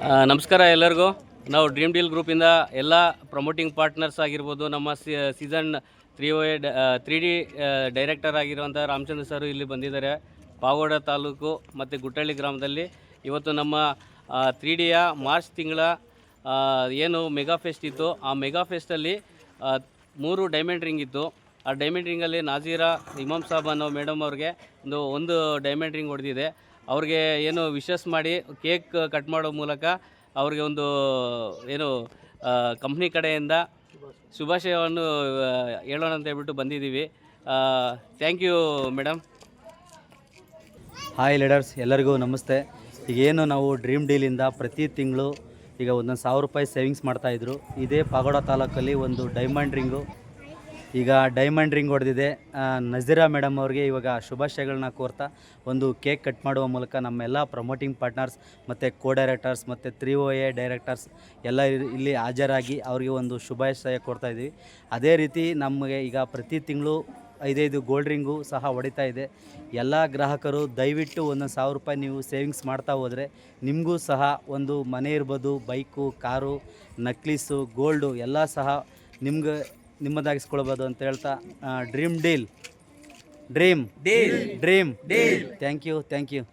ನಮಸ್ಕಾರ ಎಲ್ಲರಿಗೂ. ನಾವು ಡ್ರೀಮ್ ಡೀಲ್ ಗ್ರೂಪಿಂದ ಎಲ್ಲ ಪ್ರಮೋಟಿಂಗ್ ಪಾರ್ಟ್ನರ್ಸ್ ಆಗಿರ್ಬೋದು, ನಮ್ಮ ಸೀಸನ್ 3D ಡೈರೆಕ್ಟರ್ ಆಗಿರುವಂಥ ರಾಮಚಂದ್ರ ಸರ್ ಇಲ್ಲಿ ಬಂದಿದ್ದಾರೆ. ಪಾವಗಡ ತಾಲೂಕು ಮತ್ತು ಗುಟ್ಟಳ್ಳಿ ಗ್ರಾಮದಲ್ಲಿ ಇವತ್ತು ನಮ್ಮ 3Dಯ ಮಾರ್ಚ್ ತಿಂಗಳ ಏನು ಮೆಗಾ ಫೆಸ್ಟ್ ಇತ್ತು, ಆ ಮೆಗಾ ಫೆಸ್ಟಲ್ಲಿ 3 ಡೈಮಂಡ್ ರಿಂಗ್ ಇತ್ತು. ಆ ಡೈಮಂಡ್ ರಿಂಗಲ್ಲಿ ನಾಜೀರಾ ಇಮಾಮ್ ಸಾಬ್ ಅನ್ನೋ ಮೇಡಮ್ ಅವ್ರಿಗೆ ಒಂದು ಡೈಮಂಡ್ ರಿಂಗ್ ಹೊಡೆದಿದೆ. ಅವ್ರಿಗೆ ಏನು ವಿಶಸ್ ಮಾಡಿ ಕೇಕ್ ಕಟ್ ಮಾಡೋ ಮೂಲಕ ಅವ್ರಿಗೆ ಒಂದು ಏನು ಕಂಪ್ನಿ ಕಡೆಯಿಂದ ಶುಭಾಶಯವನ್ನು ಹೇಳೋಣ ಅಂತ ಹೇಳ್ಬಿಟ್ಟು ಬಂದಿದ್ದೀವಿ. Thank you madam. Hi leaders, ಎಲ್ಲರಿಗೂ ನಮಸ್ತೆ. ಈಗೇನು ನಾವು ಡ್ರೀಮ್ ಡೀಲಿಂದ ಪ್ರತಿ ತಿಂಗಳು ಈಗ 1,000 ರೂಪಾಯಿ ಸೇವಿಂಗ್ಸ್ ಮಾಡ್ತಾಯಿದ್ರು. ಇದೇ ಪಾಗೋಡ ತಾಲೂಕಲ್ಲಿ ಒಂದು ಡೈಮಂಡ್ ರಿಂಗು, ಈಗ ಡೈಮಂಡ್ ರಿಂಗ್ ಹೊಡೆದಿದೆ. ನಜೀರಾ ಮೇಡಮ್ ಅವ್ರಿಗೆ ಇವಾಗ ಶುಭಾಶಯಗಳನ್ನ ಕೋರ್ತಾ ಒಂದು ಕೇಕ್ ಕಟ್ ಮಾಡುವ ಮೂಲಕ ನಮ್ಮೆಲ್ಲ ಪ್ರಮೋಟಿಂಗ್ ಪಾರ್ಟ್ನರ್ಸ್ ಮತ್ತು ಕೋ ಡೈರೆಕ್ಟರ್ಸ್ ಮತ್ತು 3OA ಡೈರೆಕ್ಟರ್ಸ್ ಎಲ್ಲ ಇಲ್ಲಿ ಹಾಜರಾಗಿ ಅವರಿಗೆ ಒಂದು ಶುಭಾಶಯ ಕೋರ್ತಾ ಇದ್ದೀವಿ. ಅದೇ ರೀತಿ ನಮಗೆ ಈಗ ಪ್ರತಿ ತಿಂಗಳು 5 ಗೋಲ್ಡ್ ರಿಂಗು ಸಹ ಹೊಡಿತಾ ಇದೆ. ಎಲ್ಲ ಗ್ರಾಹಕರು ದಯವಿಟ್ಟು 1,000 ರೂಪಾಯಿ ನೀವು ಸೇವಿಂಗ್ಸ್ ಮಾಡ್ತಾ ಹೋದರೆ ನಿಮಗೂ ಸಹ ಒಂದು ಮನೆ ಇರ್ಬೋದು, ಬೈಕು, ಕಾರು, ನಕ್ಲೀಸು, ಗೋಲ್ಡು ಎಲ್ಲ ಸಹ ನಿಮ್ಮದಾಗಿಸ್ಕೊಳ್ಬೋದು ಅಂತ ಹೇಳ್ತಾ ಡ್ರೀಮ್ ಡೀಲ್ ಥ್ಯಾಂಕ್ ಯು.